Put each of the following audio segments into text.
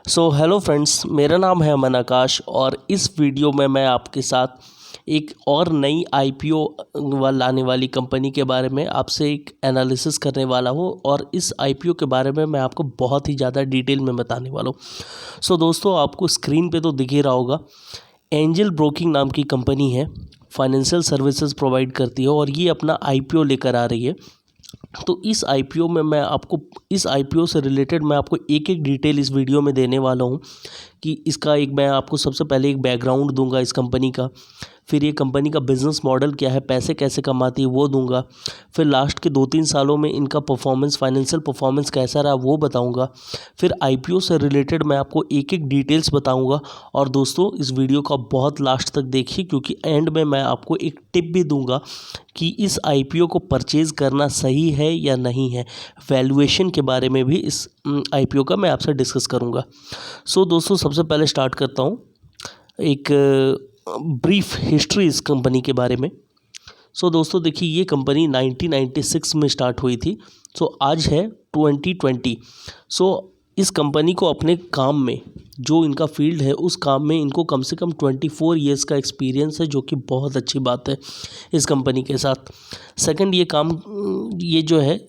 Hello friends, मेरा नाम है अमन आकाश और इस वीडियो में मैं आपके साथ एक और नई आईपीओ लाने वाली कंपनी के बारे में आपसे एक एनालिसिस करने वाला हूं और इस आईपीओ के बारे में मैं आपको बहुत ही ज़्यादा डिटेल में बताने वाला हूं। दोस्तों, आपको स्क्रीन पे तो दिख ही रहा होगा, एंजल ब्रोकिंग नाम की कंपनी है, फाइनेंशियल सर्विसेज प्रोवाइड करती है और ये अपना आईपीओ लेकर आ रही है। तो इस आईपीओ में इस आईपीओ से रिलेटेड मैं आपको एक एक डिटेल इस वीडियो में देने वाला हूँ कि मैं आपको सबसे पहले एक बैकग्राउंड दूंगा इस कंपनी का, फिर ये कंपनी का बिज़नेस मॉडल क्या है, पैसे कैसे कमाती है वो दूंगा, फिर लास्ट के 2-3 सालों में इनका फाइनेंशियल परफॉर्मेंस कैसा रहा वो बताऊंगा, फिर आईपीओ से रिलेटेड मैं आपको एक एक डिटेल्स बताऊंगा। और दोस्तों, इस वीडियो को आप बहुत लास्ट तक देखिए क्योंकि एंड में मैं आपको एक टिप भी दूंगा कि इस आईपीओ को परचेज़ करना सही है या नहीं है। वैल्यूएशन के बारे में भी इस आईपीओ का मैं आपसे डिस्कस करूंगा। दोस्तों, सबसे पहले स्टार्ट करता हूं एक ब्रीफ हिस्ट्री इस कंपनी के बारे में। दोस्तों देखिए, ये कंपनी 1996 में स्टार्ट हुई थी। आज है 2020। इस कंपनी को अपने काम में, जो इनका फील्ड है उस काम में इनको कम से कम 24 ईयर्स का एक्सपीरियंस है, जो कि बहुत अच्छी बात है इस कंपनी के साथ। सेकंड, ये जो है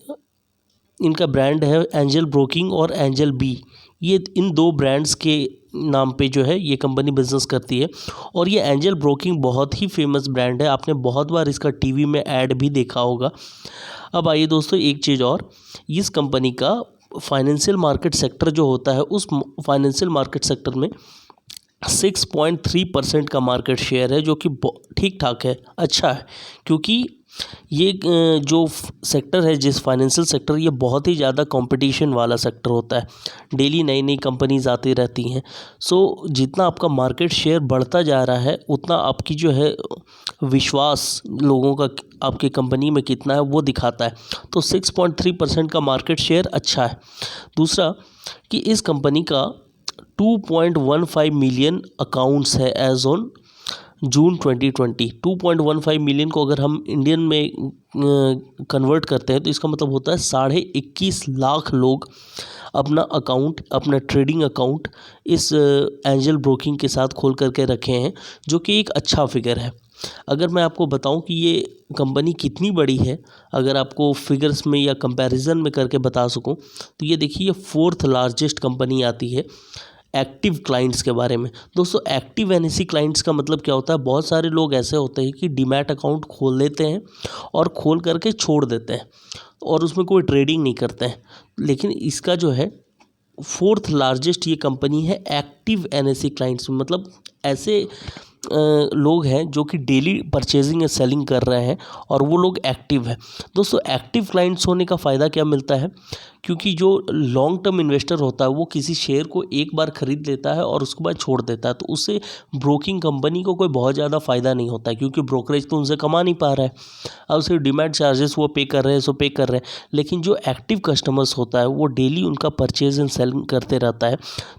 इनका ब्रांड है एंजल ब्रोकिंग और एंजल बी। ये इन दो ब्रांड्स के नाम पे जो है ये कंपनी बिजनेस करती है और ये एंजल ब्रोकिंग बहुत ही फेमस ब्रांड है। आपने बहुत बार इसका टीवी में ऐड भी देखा होगा। अब आइए दोस्तों, एक चीज़ और, इस कंपनी का फाइनेंशियल मार्केट सेक्टर जो होता है, उस फाइनेंशियल मार्केट सेक्टर में 6.3% का मार्केट शेयर है, जो कि ठीक ठाक है, अच्छा है। क्योंकि ये जो सेक्टर है, जिस फाइनेंशियल सेक्टर, ये बहुत ही ज़्यादा कंपटीशन वाला सेक्टर होता है। डेली नई नई कंपनीज आती रहती हैं। जितना आपका मार्केट शेयर बढ़ता जा रहा है उतना आपकी जो है विश्वास लोगों का आपकी कंपनी में कितना है वो दिखाता है। 6.3% का मार्केट शेयर अच्छा है। दूसरा कि इस कंपनी का 2.15 मिलियन अकाउंट्स है एज ऑन जून 2020। 2.15 मिलियन को अगर हम इंडियन में कन्वर्ट करते हैं तो इसका मतलब होता है 21.5 लाख लोग अपना ट्रेडिंग अकाउंट इस एंजल ब्रोकिंग के साथ खोल करके रखे हैं, जो कि एक अच्छा फिगर है। अगर मैं आपको बताऊं कि ये कंपनी कितनी बड़ी है, अगर आपको फिगर्स में या कंपैरिजन में करके बता सकूं, तो ये देखिए, ये 4th लार्जेस्ट कंपनी आती है एक्टिव क्लाइंट्स के बारे में। दोस्तों, एक्टिव एनएसी क्लाइंट्स का मतलब क्या होता है? बहुत सारे लोग ऐसे होते हैं कि डीमैट अकाउंट खोल लेते हैं और खोल करके छोड़ देते हैं और उसमें कोई ट्रेडिंग नहीं करते हैं। लेकिन इसका जो है 4th लार्जेस्ट ये कंपनी है एक्टिव एनएसी क्लाइंट्स में, मतलब ऐसे लोग हैं जो कि डेली परचेजिंग या सेलिंग कर रहे हैं और वो लोग एक्टिव है। दोस्तों, एक्टिव क्लाइंट्स होने का फ़ायदा क्या मिलता है? क्योंकि जो लॉन्ग टर्म इन्वेस्टर होता है वो किसी शेयर को एक बार ख़रीद लेता है और उसके बाद छोड़ देता है, तो उससे ब्रोकिंग कंपनी को कोई बहुत ज़्यादा फ़ायदा नहीं होता है, क्योंकि ब्रोकरेज तो उनसे कमा नहीं पा रहा है। अब सिर्फ डिमैट चार्जेस वो पे कर रहे हैं, पे कर रहे हैं। लेकिन जो एक्टिव कस्टमर्स होता है वो डेली उनका परचेज एंड सेल करते रहता है,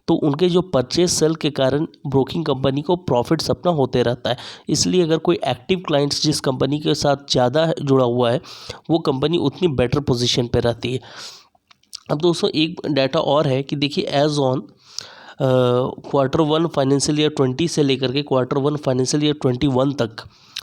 तो उनके जो परचेज सेल के कारण ब्रोकिंग कंपनी को प्रॉफिट्स अपना होते रहता है। इसलिए अगर कोई एक्टिव क्लाइंट्स जिस कंपनी के साथ ज़्यादा जुड़ा हुआ है, वो कंपनी उतनी बेटर पोजीशन पे रहती है। अब दोस्तों, एक डाटा और है कि देखिए, as on Q1 financial year 20 से लेकर के Q1 फाइनेंशियल ईयर 21 तक,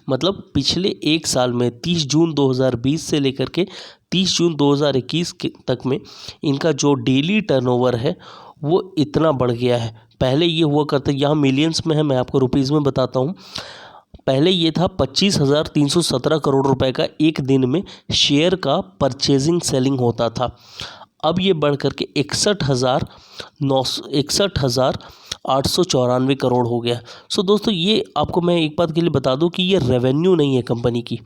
मतलब पिछले एक साल में 30 जून 2020 से लेकर के 30 जून 2021 तक में इनका जो डेली टर्नओवर है वो इतना बढ़ गया है। पहले ये हुआ करता, यहाँ मिलियंस में है, मैं आपको रुपीज़ में बताता हूँ। पहले ये था 25,317 करोड़ रुपए का एक दिन में शेयर का परचेजिंग सेलिंग होता था। अब ये बढ़ करके 61,894 करोड़ हो गया। दोस्तों, ये आपको मैं एक बात के लिए बता दूं कि ये रेवेन्यू नहीं है कंपनी की,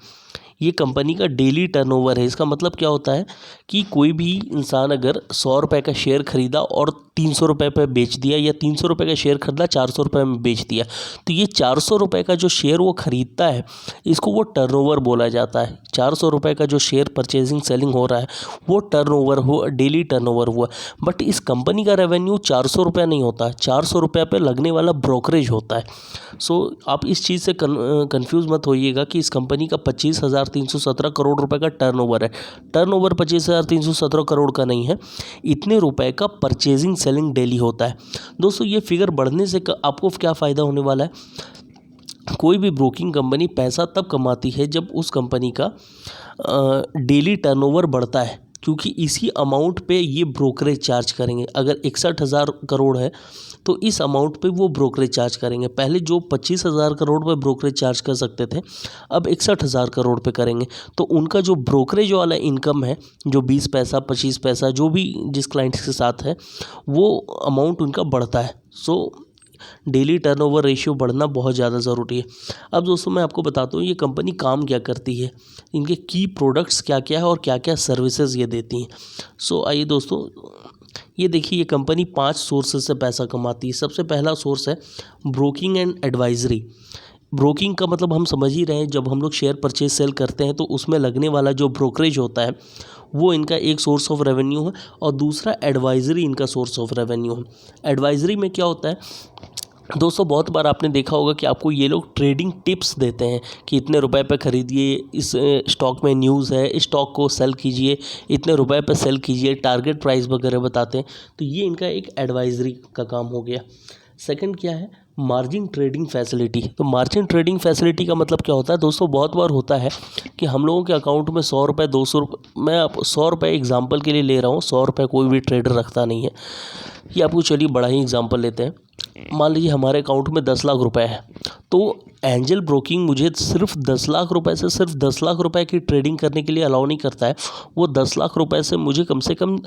ये कंपनी का डेली टर्नओवर है। इसका मतलब क्या होता है कि कोई भी इंसान अगर 100 रुपये का शेयर खरीदा और 300 रुपये पर बेच दिया, या 300 रुपये का शेयर खरीदा 400 रुपये में बेच दिया, तो ये 400 रुपये का जो शेयर वो खरीदता है, इसको वो टर्नओवर बोला जाता है। 400 रुपये का जो शेयर परचेजिंग सेलिंग हो रहा है वो टर्नओवर हुआ, डेली टर्नओवर हुआ। बट इस कंपनी का रेवेन्यू 400 रुपये नहीं होता, 400 रुपये पर लगने वाला ब्रोकरेज होता है। आप इस चीज़ से कन्फ्यूज़ मत होइएगा कि इस कंपनी का 25,000 25,317 करोड़ रुपए का टर्नओवर है। टर्नओवर 25,317 करोड़ का नहीं है, इतने रुपए का परचेजिंग सेलिंग डेली होता है। दोस्तों ये फिगर बढ़ने से आपको क्या फ़ायदा होने वाला है? कोई भी ब्रोकिंग कंपनी पैसा तब कमाती है जब उस कंपनी का डेली टर्नओवर बढ़ता है, क्योंकि इसी अमाउंट पे ये ब्रोकरेज चार्ज करेंगे। अगर 61,000 करोड़ है तो इस अमाउंट पे वो ब्रोकरेज चार्ज करेंगे। पहले जो 25,000 करोड़ पे ब्रोकरेज चार्ज कर सकते थे, अब 61,000 करोड़ पे करेंगे। तो उनका जो ब्रोकरेज वाला इनकम है, जो 20 पैसा 25 पैसा जो भी जिस क्लाइंट के साथ है, वो अमाउंट उनका बढ़ता है। सो डेली टर्नओवर रेशियो बढ़ना बहुत ज़्यादा ज़रूरी है। अब दोस्तों मैं आपको बताता हूँ ये कंपनी काम क्या करती है, इनके की प्रोडक्ट्स क्या क्या है और क्या क्या सर्विसेज ये देती हैं। सो आइए दोस्तों, ये देखिए, ये कंपनी 5 सोर्सेज से पैसा कमाती है। सबसे पहला सोर्स है ब्रोकिंग एंड एडवाइजरी। ब्रोकिंग का मतलब हम समझ ही रहे हैं, जब हम लोग शेयर परचेज सेल करते हैं तो उसमें लगने वाला जो ब्रोकरेज होता है वो इनका एक सोर्स ऑफ रेवेन्यू है, और दूसरा एडवाइजरी इनका सोर्स ऑफ रेवेन्यू है। एडवाइजरी में क्या होता है दोस्तों, बहुत बार आपने देखा होगा कि आपको ये लोग ट्रेडिंग टिप्स देते हैं कि इतने रुपए पे ख़रीदिए, इस स्टॉक में न्यूज़ है, इस स्टॉक को सेल कीजिए, इतने रुपए पे सेल कीजिए, टारगेट प्राइस वगैरह बताते हैं। तो ये इनका एक एडवाइजरी का काम हो गया। सेकंड क्या है? Margin trading facility. तो मार्जिन ट्रेडिंग फैसिलिटी का मतलब क्या होता है दोस्तों? बहुत बार होता है कि हम लोगों के अकाउंट में 100 रुपये 200 रुपये, मैं आप 100 रुपये एग्जाम्पल के लिए ले रहा हूँ, 100 रुपये कोई भी ट्रेडर रखता नहीं है। ये आपको चलिए बड़ा ही एग्जाम्पल लेते हैं। मान लीजिए हमारे अकाउंट में 10 लाख रुपए है, तो एंजल ब्रोकिंग मुझे सिर्फ 10 लाख रुपए से सिर्फ 10 लाख रुपए की ट्रेडिंग करने के लिए अलाउ नहीं करता है। वो 10 लाख रुपए से मुझे कम से कम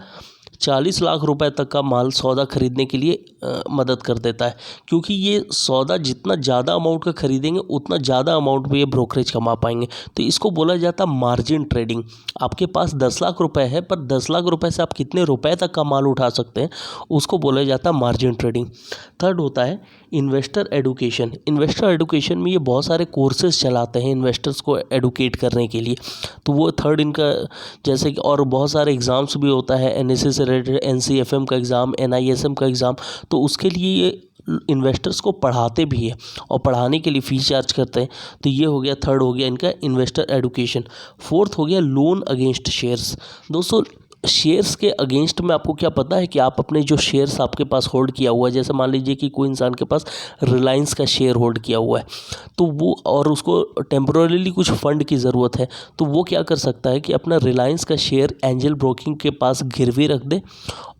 40 लाख रुपए तक का माल सौदा खरीदने के लिए मदद कर देता है, क्योंकि ये सौदा जितना ज़्यादा अमाउंट का खरीदेंगे उतना ज़्यादा अमाउंट पे ये ब्रोकरेज कमा पाएंगे। तो इसको बोला जाता है मार्जिन ट्रेडिंग। आपके पास 10 लाख रुपए है, पर 10 लाख रुपए से आप कितने रुपए तक का माल उठा सकते हैं, उसको बोला जाता है मार्जिन ट्रेडिंग। थर्ड होता है इन्वेस्टर एडुकेशन। इन्वेस्टर एडुकेशन में ये बहुत सारे कोर्सेज चलाते हैं इन्वेस्टर्स को एडुकेट करने के लिए। तो वो थर्ड इनका, जैसे कि और बहुत सारे एग्ज़ाम्स भी होता है, एनएसए से रिलेटेड एनसीएफएम का एग्ज़ाम, एनआईएसएम का एग्ज़ाम। तो उसके लिए ये इन्वेस्टर्स को पढ़ाते भी है और पढ़ाने के लिए फ़ीस चार्ज करते हैं। तो ये हो गया, थर्ड हो गया इनका इन्वेस्टर एडुकेशन। फोर्थ हो गया लोन अगेंस्ट शेयर्स। दोस्तों शेयर्स के अगेंस्ट में आपको क्या पता है कि आप अपने जो शेयर्स आपके पास होल्ड किया हुआ है, जैसे मान लीजिए कि कोई इंसान के पास रिलायंस का शेयर होल्ड किया हुआ है, तो वो और उसको टेम्पोररीली कुछ फंड की ज़रूरत है, तो वो क्या कर सकता है कि अपना रिलायंस का शेयर एंजल ब्रोकिंग के पास गिरवी रख दे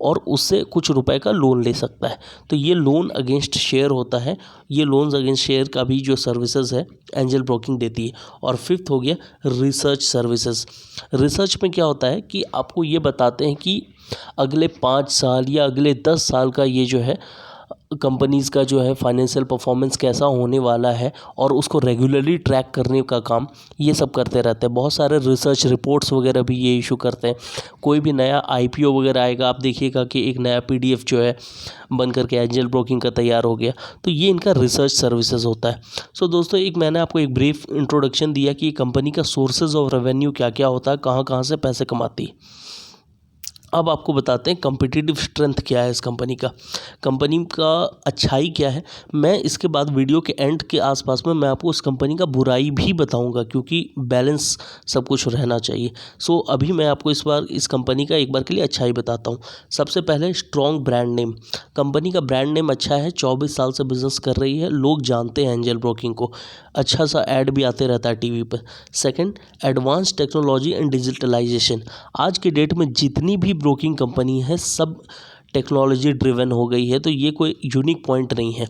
और उससे कुछ रुपए का लोन ले सकता है। तो ये लोन अगेंस्ट शेयर होता है। ये लोन्स अगेंस्ट शेयर का भी जो सर्विसेज है एंजल ब्रोकिंग देती है। और फिफ्थ हो गया रिसर्च सर्विसेज। रिसर्च में क्या होता है कि आपको ये बताते हैं कि अगले 5 साल या अगले 10 साल का ये जो है कंपनीज़ का जो है फाइनेंशियल परफॉर्मेंस कैसा होने वाला है, और उसको रेगुलरली ट्रैक करने का काम ये सब करते रहते हैं। बहुत सारे रिसर्च रिपोर्ट्स वगैरह भी ये इशू करते हैं। कोई भी नया आईपीओ वगैरह आएगा, आप देखिएगा कि एक नया पीडीएफ जो है बन करके एंजल ब्रोकिंग का तैयार हो गया। तो ये इनका रिसर्च सर्विसेज होता है। सो दोस्तों एक मैंने आपको एक ब्रीफ इंट्रोडक्शन दिया कि कंपनी का सोर्सेज ऑफ रेवेन्यू क्या क्या होता है, कहाँ कहाँ से पैसे कमाती है। अब आपको बताते हैं कम्पिटिटिव स्ट्रेंथ क्या है इस कंपनी का, कंपनी का अच्छाई क्या है। मैं इसके बाद वीडियो के एंड के आसपास में मैं आपको इस कंपनी का बुराई भी बताऊंगा, क्योंकि बैलेंस सब कुछ रहना चाहिए। सो अभी मैं आपको इस बार इस कंपनी का एक बार के लिए अच्छाई बताता हूँ। सबसे पहले स्ट्रॉन्ग ब्रांड नेम। कंपनी का ब्रांड नेम अच्छा है, 24 साल से बिजनेस कर रही है, लोग जानते हैं एंजल ब्रोकिंग को, अच्छा सा ऐड भी आते रहता है टीवी पर। Second, advance technology and digitalisation. आज के डेट में जितनी भी ब्रोकिंग कंपनी है सब टेक्नोलॉजी ड्रिवन हो गई है, तो ये कोई यूनिक पॉइंट नहीं है।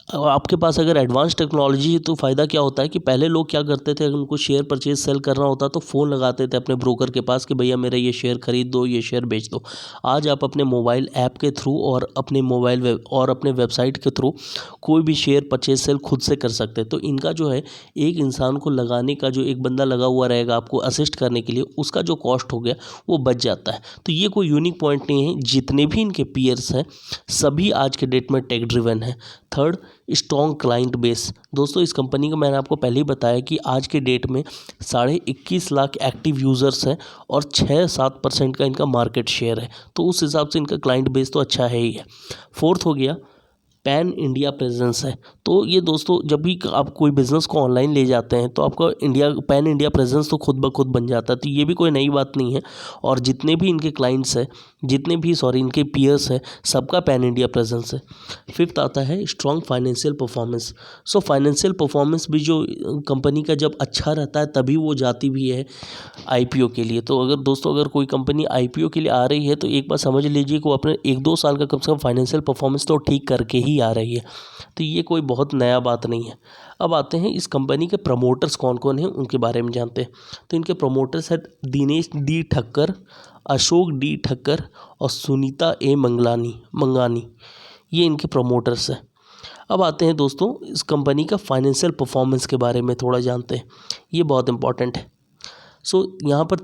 आपके पास अगर एडवांस टेक्नोलॉजी है तो फ़ायदा क्या होता है कि पहले लोग क्या करते थे, अगर उनको शेयर परचेज सेल करना होता तो फ़ोन लगाते थे अपने ब्रोकर के पास कि भैया मेरा ये शेयर खरीद दो, ये शेयर बेच दो। आज आप अपने मोबाइल ऐप के थ्रू और अपने मोबाइल और अपने वेबसाइट के थ्रू कोई भी शेयर परचेज सेल खुद से कर सकते हैं। तो इनका जो है एक इंसान को लगाने का, जो एक बंदा लगा हुआ रहेगा आपको असिस्ट करने के लिए, उसका जो कॉस्ट हो गया वो बच जाता है। तो ये कोई यूनिक पॉइंट नहीं है, जितने भी इनके पीयर्स हैं सभी आज के डेट में टेक ड्रिवन है। Third, strong client base. दोस्तों इस कंपनी का मैंने आपको पहले ही बताया कि आज के डेट में 21.5 लाख एक्टिव यूज़र्स हैं और 6-7% का इनका मार्केट शेयर है, तो उस हिसाब से इनका क्लाइंट बेस तो अच्छा है ही है। फोर्थ हो गया पैन इंडिया प्रेजेंस है। तो ये दोस्तों जब भी आप कोई बिज़नेस को ऑनलाइन ले जाते हैं तो आपका पैन इंडिया प्रेजेंस तो खुद ब खुद बन जाता है। तो ये भी कोई नई बात नहीं है, और जितने भी इनके क्लाइंट्स हैं, इनके पीयर्स हैं, सबका पैन इंडिया प्रेजेंस है। फिफ्थ आता है strong financial performance. So financial performance भी जो कंपनी का जब अच्छा रहता है तभी वो जाती भी है आईपीओ के लिए। तो अगर कोई कंपनी आईपीओ के लिए आ रही है तो एक बार समझ लीजिए कि वो अपने 1-2 साल का कम से कम फाइनेंशियल परफॉर्मेंस तो ठीक करके ही आ रही है। तो ये कोई बहुत नया बात नहीं है। अब आते हैं इस कंपनी के प्रमोटर्स कौन कौन हैं उनके बारे में जानते हैं। तो इनके प्रमोटर्स हैं दिनेश डी ठक्कर, अशोक डी ठक्कर और सुनीता ए मंगानी। ये इनके प्रमोटर्स हैं। अब आते हैं दोस्तों इस कंपनी का फाइनेंशियल परफॉर्मेंस के बारे में थोड़ा जानते हैं, ये बहुत इंपॉर्टेंट है। सो यहाँ पर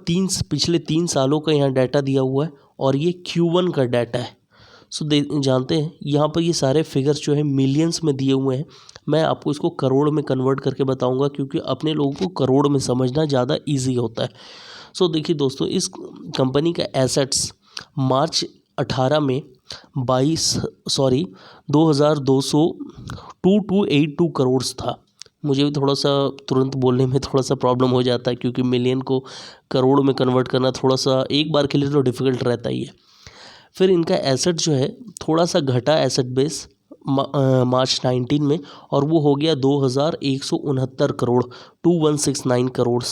पिछले 3 सालों का यहाँ डाटा दिया हुआ है और ये Q1 का डाटा है। सो जानते हैं यहाँ पर ये सारे फिगर्स जो है मिलियंस में दिए हुए हैं। मैं आपको इसको करोड़ में कन्वर्ट करके बताऊंगा क्योंकि अपने लोगों को करोड़ में समझना ज़्यादा ईजी होता है। सो देखिए दोस्तों, इस कंपनी का एसेट्स मार्च 18 में 2282 करोड़ था। मुझे भी थोड़ा सा तुरंत बोलने में थोड़ा सा प्रॉब्लम हो जाता है क्योंकि मिलियन को करोड़ में कन्वर्ट करना थोड़ा सा एक बार के लिए तो डिफ़िकल्ट रहता ही है। फिर इनका एसेट जो है थोड़ा सा घटा एसेट बेस मार्च 19 में, और वो हो गया 2169 करोड़ 2169 करोड़।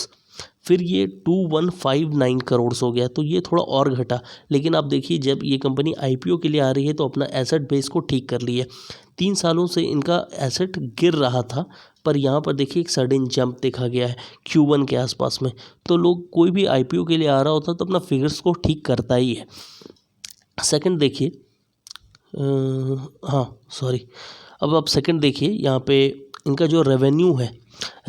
फिर ये 2159 करोड़ हो गया, तो ये थोड़ा और घटा। लेकिन आप देखिए जब ये कंपनी आईपीओ के लिए आ रही है तो अपना एसेट बेस को ठीक कर लिया। 3 सालों से इनका एसेट गिर रहा था, पर यहाँ पर देखिए एक सडन जंप देखा गया है Q1 के आसपास में। तो लोग कोई भी आईपीओ के लिए आ रहा होता तो अपना फिगर्स को ठीक करता ही है। सेकंड देखिए, अब आप सेकंड देखिए, यहाँ पे इनका जो रेवेन्यू है,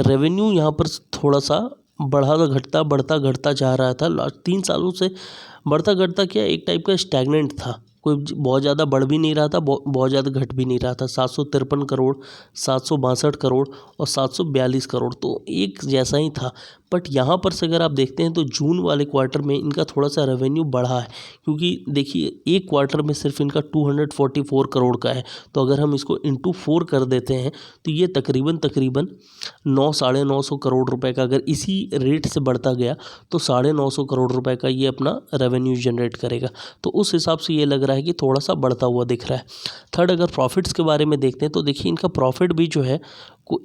रेवेन्यू यहाँ पर थोड़ा सा बढ़ता घटता जा रहा था। 3 सालों से बढ़ता घटता क्या, एक टाइप का स्टैग्नेंट था, कोई बहुत ज़्यादा बढ़ भी नहीं रहा था, बहुत ज़्यादा घट भी नहीं रहा था। 753 करोड़, 762 करोड़ और 742 करोड़, तो एक जैसा ही था। बट यहाँ पर से अगर आप देखते हैं तो जून वाले क्वार्टर में इनका थोड़ा सा रेवेन्यू बढ़ा है, क्योंकि देखिए एक क्वार्टर में सिर्फ इनका 244 करोड़ का है। तो अगर हम इसको इंटू 4 कर देते हैं तो ये तकरीबन 900-950 करोड़ रुपए का, अगर इसी रेट से बढ़ता गया तो 950 करोड़ रुपए का ये अपना रेवेन्यू जनरेट करेगा। तो उस हिसाब से ये लग रहा है कि थोड़ा सा बढ़ता हुआ दिख रहा है। थर्ड, अगर प्रॉफिट्स के बारे में देखते हैं तो देखिए इनका प्रॉफिट भी जो है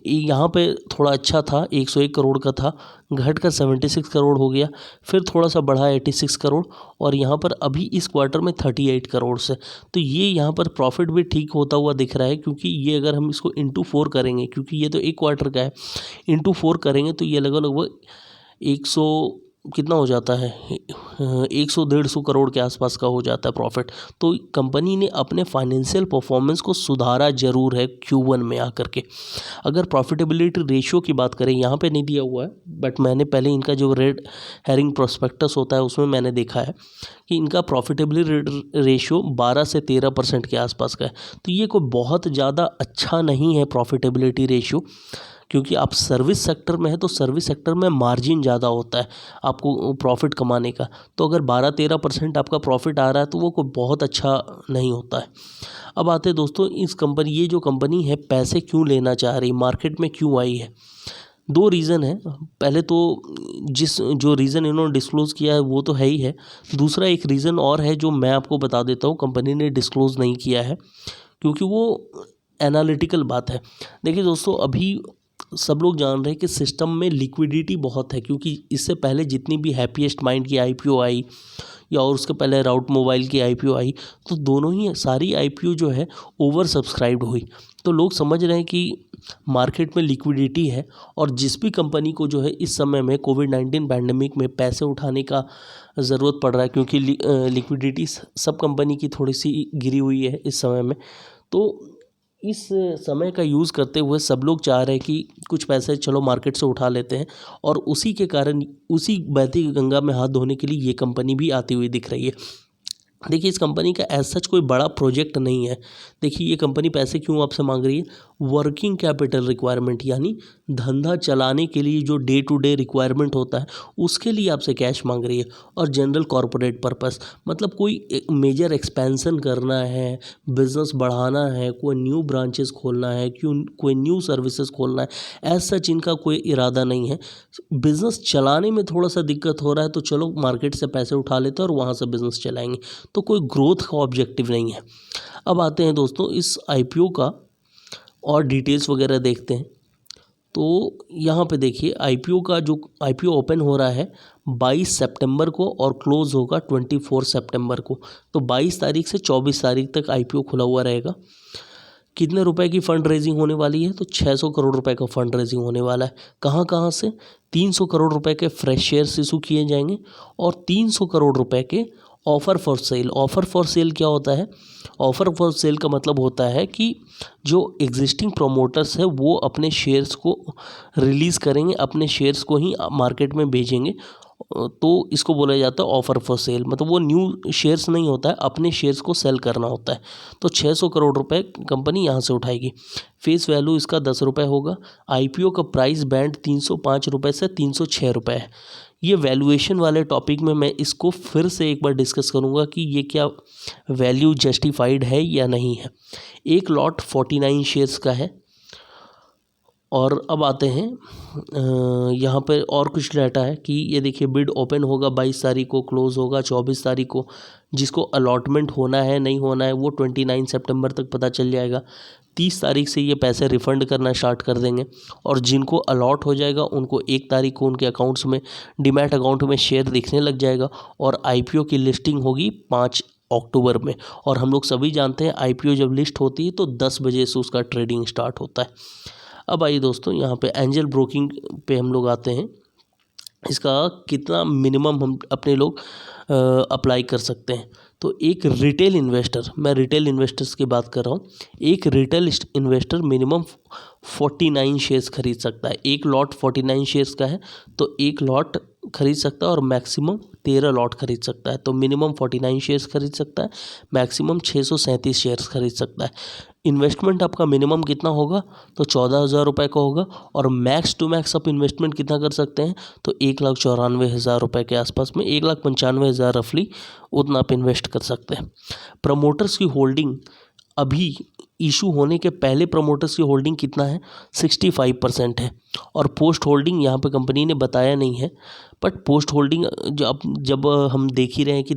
यहाँ पे थोड़ा अच्छा था, 101 करोड़ का था, घट कर 76 करोड़ हो गया। फिर थोड़ा सा बढ़ा 86 करोड़ और यहाँ पर अभी इस क्वार्टर में 38 करोड़ से। तो ये यहाँ पर प्रॉफिट भी ठीक होता हुआ दिख रहा है, क्योंकि ये अगर हम इसको इंटू 4 करेंगे, क्योंकि ये तो एक क्वार्टर का है, इंटू 4 करेंगे तो ये लगभग 100 कितना हो जाता है, 100-150 करोड़ के आसपास का हो जाता है प्रॉफिट। तो कंपनी ने अपने फाइनेंशियल परफॉर्मेंस को सुधारा ज़रूर है Q1 में आकर के। अगर प्रॉफिटेबिलिटी रेशियो की बात करें, यहाँ पे नहीं दिया हुआ है, बट मैंने पहले इनका जो रेड हेरिंग प्रोस्पेक्टस होता है उसमें मैंने देखा है कि इनका प्रॉफिटेबिलिटी रेशियो 12 से 13% के आसपास का है। तो ये कोई बहुत ज़्यादा अच्छा नहीं है प्रॉफिटेबिलिटी रेशियो, क्योंकि आप सर्विस सेक्टर में है तो सर्विस सेक्टर में मार्जिन ज़्यादा होता है आपको प्रॉफिट कमाने का। तो अगर 12-13% आपका प्रॉफिट आ रहा है तो वो कोई बहुत अच्छा नहीं होता है। अब आते हैं दोस्तों ये जो कंपनी है पैसे क्यों लेना चाह रही, मार्केट में क्यों आई है। 2 रीज़न है। पहले तो जो रीज़न इन्होंने डिस्क्लोज़ किया है वो तो है ही है। दूसरा एक रीज़न और है जो मैं आपको बता देता हूँ, कंपनी ने डिस्क्लोज़ नहीं किया है क्योंकि वो एनालिटिकल बात है। देखिए दोस्तों, अभी सब लोग जान रहे हैं कि सिस्टम में लिक्विडिटी बहुत है, क्योंकि इससे पहले जितनी भी हैप्पीएस्ट माइंड की आईपीओ आई या और उसके पहले राउट मोबाइल की आईपीओ आई, तो दोनों ही सारी आईपीओ जो है ओवर सब्सक्राइब्ड हुई। तो लोग समझ रहे हैं कि मार्केट में लिक्विडिटी है, और जिस भी कंपनी को जो है इस समय में कोविड-19 पैंडेमिक में पैसे उठाने का ज़रूरत पड़ रहा है, क्योंकि लिक्विडिटी सब कंपनी की थोड़ी सी गिरी हुई है इस समय में। तो इस समय का यूज़ करते हुए सब लोग चाह रहे हैं कि कुछ पैसे चलो मार्केट से उठा लेते हैं, और उसी के कारण उसी बहती गंगा में हाथ धोने के लिए ये कंपनी भी आती हुई दिख रही है। देखिए, इस कंपनी का एज सच कोई बड़ा प्रोजेक्ट नहीं है। देखिए ये कंपनी पैसे क्यों आपसे मांग रही है, वर्किंग कैपिटल रिक्वायरमेंट, यानी धंधा चलाने के लिए जो डे टू डे रिक्वायरमेंट होता है उसके लिए आपसे कैश मांग रही है। और जनरल कॉरपोरेट पर्पस मतलब कोई मेजर एक्सपेंसन करना है, बिजनेस बढ़ाना है, कोई न्यू ब्रांचेस खोलना है, कोई न्यू सर्विसेज खोलना है, ऐसा सच इनका कोई इरादा नहीं है। बिजनेस चलाने में थोड़ा सा दिक्कत हो रहा है तो चलो मार्केट से पैसे उठा लेते हैं और वहाँ से बिजनेस चलाएंगे, तो कोई ग्रोथ का ऑब्जेक्टिव नहीं है। अब आते हैं दोस्तों इस आईपीओ का और डिटेल्स वगैरह देखते हैं। तो यहाँ पे देखिए आईपीओ का जो आईपीओ ओपन हो रहा है 22 सितंबर को और क्लोज़ होगा 24 सितंबर को। तो 22 तारीख से 24 तारीख तक आईपीओ खुला हुआ रहेगा। कितने रुपए की फ़ंड रेजिंग होने वाली है? तो 600 करोड़ रुपए का फ़ंड रेजिंग होने वाला है। कहाँ कहाँ से? 300 करोड़ रुपए के फ्रेश शेयर्स इशू किए जाएंगे और 300 करोड़ रुपए के offer for sale. Offer for sale क्या होता है? ऑफ़र फॉर सेल का मतलब होता है कि जो एग्जिस्टिंग प्रोमोटर्स है वो अपने शेयर्स को रिलीज़ करेंगे, अपने शेयर्स को ही मार्केट में भेजेंगे। तो इसको बोला जाता है ऑफ़र फॉर सेल, मतलब वो न्यू शेयर्स नहीं होता है, अपने शेयर्स को सेल करना होता है। तो 600 करोड़ रुपए कंपनी यहाँ से उठाएगी। फेस वैल्यू इसका 10 रुपये होगा। आईपीओ का प्राइस बैंड 305 रुपये से 306 रुपये है। ये वैल्यूएशन वाले टॉपिक में मैं इसको फिर से एक बार डिस्कस करूँगा कि ये क्या वैल्यू जस्टिफाइड है या नहीं है। एक लॉट 49 शेयर्स का है। और अब आते हैं यहाँ पर और कुछ डाटा है कि ये देखिए बिड ओपन होगा 22 तारीख को, क्लोज़ होगा 24 तारीख को। जिसको अलॉटमेंट होना है नहीं होना है वो 29 सितंबर तक पता चल जाएगा। 30 तारीख से ये पैसे रिफ़ंड करना स्टार्ट कर देंगे और जिनको अलॉट हो जाएगा उनको 1 तारीख को उनके अकाउंट्स में डीमैट अकाउंट में शेयर दिखने लग जाएगा। और आईपीओ की लिस्टिंग होगी 5 अक्टूबर में। और हम लोग सभी जानते हैं आईपीओ जब लिस्ट होती है तो 10 बजे से उसका ट्रेडिंग स्टार्ट होता है। अब आइए दोस्तों यहाँ पे एंजल ब्रोकिंग पे हम लोग आते हैं। इसका कितना मिनिमम हम अपने लोग अप्लाई कर सकते हैं। तो एक रिटेल इन्वेस्टर, मैं रिटेल इन्वेस्टर्स की बात कर रहा हूँ, एक रिटेल इन्वेस्टर मिनिमम 49 शेयर्स खरीद सकता है। एक लॉट 49 शेयर्स का है तो एक लॉट खरीद सकता है और मैक्सिमम 13 लॉट खरीद सकता है। तो मिनिमम 49 शेयर्स खरीद सकता है, मैक्सिमम 637 शेयर्स खरीद सकता है। इन्वेस्टमेंट आपका मिनिमम कितना होगा? तो 14,000 रुपये का होगा। और मैक्स टू मैक्स आप इन्वेस्टमेंट कितना कर सकते हैं? तो 1,94,000 रुपये के आसपास में, 1,95,000 रफली उतना आप इन्वेस्ट कर सकते हैं। प्रमोटर्स की होल्डिंग अभी इशू होने के पहले प्रमोटर्स की होल्डिंग कितना है? 65% है। और पोस्ट होल्डिंग यहाँ पे कंपनी ने बताया नहीं है, बट पोस्ट होल्डिंग जब हम देख ही रहे हैं कि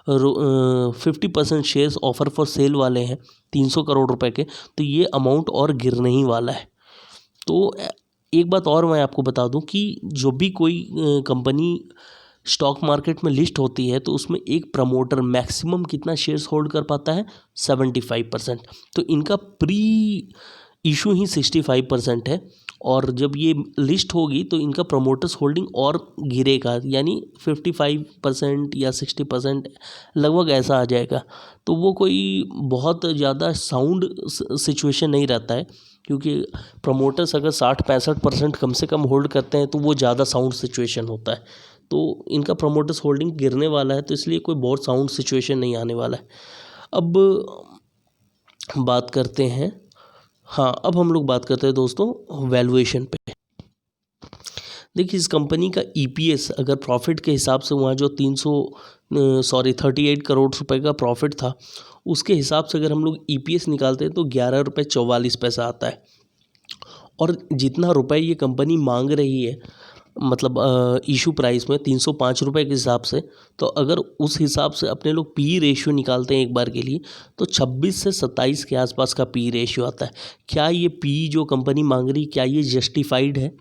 50% शेयर्स ऑफर फॉर सेल वाले हैं 300 करोड़ रुपए के, तो ये अमाउंट और गिरने ही वाला है। तो एक बात और मैं आपको बता दूं कि जो भी कोई कंपनी स्टॉक मार्केट में लिस्ट होती है तो उसमें एक प्रमोटर मैक्सिमम कितना शेयर्स होल्ड कर पाता है? 75%। तो इनका प्री इशू ही 65% है और जब ये लिस्ट होगी तो इनका प्रमोटर्स होल्डिंग और गिरेगा, यानी 55% या 60% लगभग ऐसा आ जाएगा। तो वो कोई बहुत ज़्यादा साउंड सिचुएशन नहीं रहता है, क्योंकि प्रमोटर्स अगर 60-65% कम से कम होल्ड करते हैं तो वो ज़्यादा साउंड सिचुएशन होता है। तो इनका प्रमोटर्स होल्डिंग गिरने वाला है, तो इसलिए कोई बहुत साउंड सिचुएशन नहीं आने वाला है। अब बात करते हैं, हाँ अब हम लोग बात करते हैं दोस्तों वैल्यूएशन पे। देखिए इस कंपनी का ईपीएस अगर प्रॉफिट के हिसाब से वहाँ जो 38 करोड़ रुपए का प्रॉफिट था, उसके हिसाब से अगर हम लोग ईपीएस निकालते हैं तो 11.44 रुपये आता है। और जितना रुपए ये कंपनी मांग रही है, मतलब इशू प्राइस में 305 रुपये के हिसाब से, तो अगर उस हिसाब से अपने लोग पी रेशियो निकालते हैं एक बार के लिए तो 26 से 27 के आसपास का पी रेशियो आता है। क्या ये पी जो कंपनी मांग रही, क्या ये जस्टिफाइड है?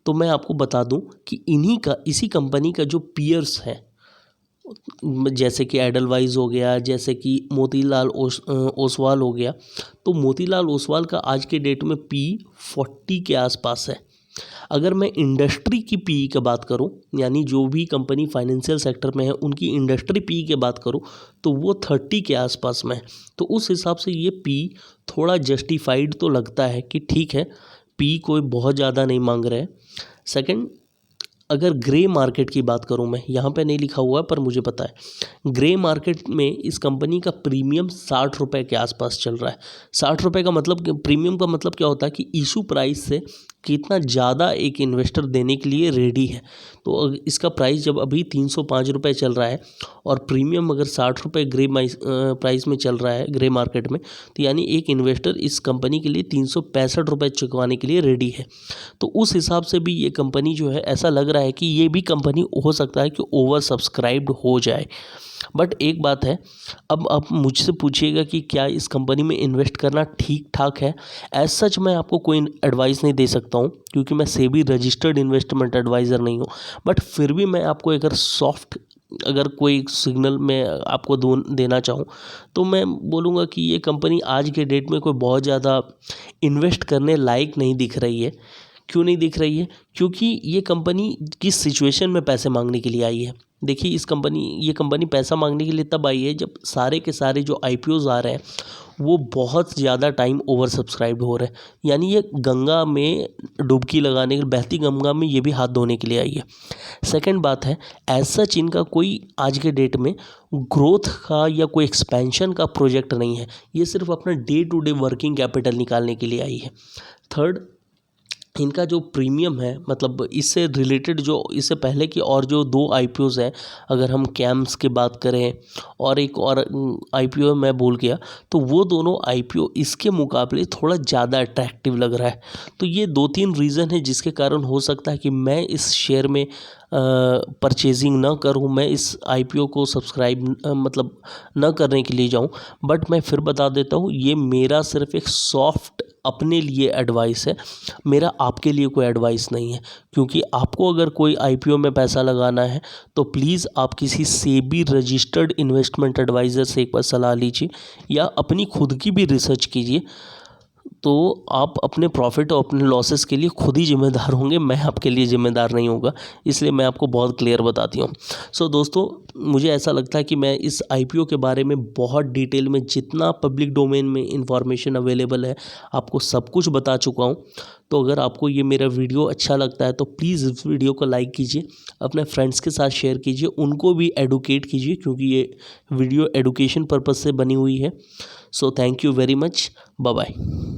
तो मैं आपको बता दूं कि इसी कंपनी का जो पीयर्स है, जैसे कि एडलवाइज हो गया, जैसे कि मोतीलाल ओसवाल हो गया, तो मोतीलाल ओसवाल का आज के डेट में पी 40 के आसपास है। अगर मैं इंडस्ट्री की पी की बात करूं, यानी जो भी कंपनी फाइनेंशियल सेक्टर में है उनकी इंडस्ट्री पी की बात करूं, तो वो 30 के आसपास में है। तो उस हिसाब से ये पी थोड़ा जस्टिफाइड तो लगता है कि ठीक है, पी कोई बहुत ज़्यादा नहीं मांग रहे हैं। सेकंड, अगर ग्रे मार्केट की बात करूं, मैं यहाँ पे नहीं लिखा हुआ है पर मुझे पता है, ग्रे मार्केट में इस कंपनी का प्रीमियम 60 रुपये के आसपास चल रहा है। 60 रुपये का मतलब, प्रीमियम का मतलब क्या होता है कि इशू प्राइस से कितना ज़्यादा एक इन्वेस्टर देने के लिए रेडी है। तो इसका प्राइस जब अभी 305 रुपये चल रहा है और प्रीमियम अगर 60 रुपये प्राइस में चल रहा है ग्रे मार्केट में, तो यानी एक इन्वेस्टर इस कंपनी के लिए 365 रुपये चुकवाने के लिए रेडी है। तो उस हिसाब से भी ये कंपनी जो है, ऐसा लग रहा है कि ये भी कंपनी हो सकता है कि ओवर सब्सक्राइब्ड हो जाए। बट एक बात है, अब आप मुझसे पूछिएगा कि क्या इस कंपनी में इन्वेस्ट करना ठीक ठाक है। एज सच मैं आपको कोई एडवाइस नहीं दे सकता हूँ, क्योंकि मैं सेबी रजिस्टर्ड इन्वेस्टमेंट एडवाइज़र नहीं हूँ। बट फिर भी मैं आपको अगर कोई सिग्नल मैं आपको देना चाहूँ, तो मैं बोलूँगा कि ये कंपनी आज के डेट में कोई बहुत ज़्यादा इन्वेस्ट करने लायक नहीं दिख रही है। क्यों नहीं दिख रही है? क्योंकि ये कंपनी किस सिचुएशन में पैसे मांगने के लिए आई है। देखिए, ये कंपनी पैसा मांगने के लिए तब आई है जब सारे के सारे जो IPOs आ रहे हैं वो बहुत ज़्यादा टाइम ओवर सब्सक्राइब्ड हो रहे हैं। यानी ये गंगा में डुबकी लगाने के, बहती गंगा में ये भी हाथ धोने के लिए आई है। सेकंड बात है, एज सच इनका कोई आज के डेट में ग्रोथ का या कोई एक्सपेंशन का प्रोजेक्ट नहीं है। ये सिर्फ अपना day to day working capital निकालने के लिए आई है। थर्ड, इनका जो प्रीमियम है, मतलब इससे रिलेटेड जो इससे पहले की और जो 2 IPOs हैं, अगर हम कैम्स की बात करें और एक और IPO मैं भूल गया, तो वो दोनों IPO इसके मुकाबले थोड़ा ज़्यादा अट्रैक्टिव लग रहा है। तो ये 2-3 रीज़न है जिसके कारण हो सकता है कि मैं इस शेयर में परचेजिंग ना करूं, मैं इस IPO को सब्सक्राइब मतलब न करने के लिए जाऊं। बट मैं फिर बता देता हूं, ये मेरा सिर्फ एक सॉफ्ट अपने लिए एडवाइस है, मेरा आपके लिए कोई एडवाइस नहीं है। क्योंकि आपको अगर कोई IPO में पैसा लगाना है तो प्लीज़ आप किसी सेबी रजिस्टर्ड इन्वेस्टमेंट एडवाइज़र से एक बार सलाह लीजिए, या अपनी खुद की भी रिसर्च कीजिए। तो आप अपने प्रॉफिट और अपने लॉसेस के लिए खुद ही जिम्मेदार होंगे, मैं आपके लिए ज़िम्मेदार नहीं होगा। इसलिए मैं आपको बहुत क्लियर बताती हूँ। सो दोस्तों, मुझे ऐसा लगता है कि मैं इस IPO के बारे में बहुत डिटेल में, जितना पब्लिक डोमेन में इंफॉर्मेशन अवेलेबल है, आपको सब कुछ बता चुका हूँ। तो अगर आपको ये मेरा वीडियो अच्छा लगता है तो प्लीज़ इस वीडियो को लाइक कीजिए, अपने फ्रेंड्स के साथ शेयर कीजिए, उनको भी एडुकेट कीजिए, क्योंकि ये वीडियो एडुकेशन पर्पज़ से बनी हुई है। So thank you very much. Bye bye.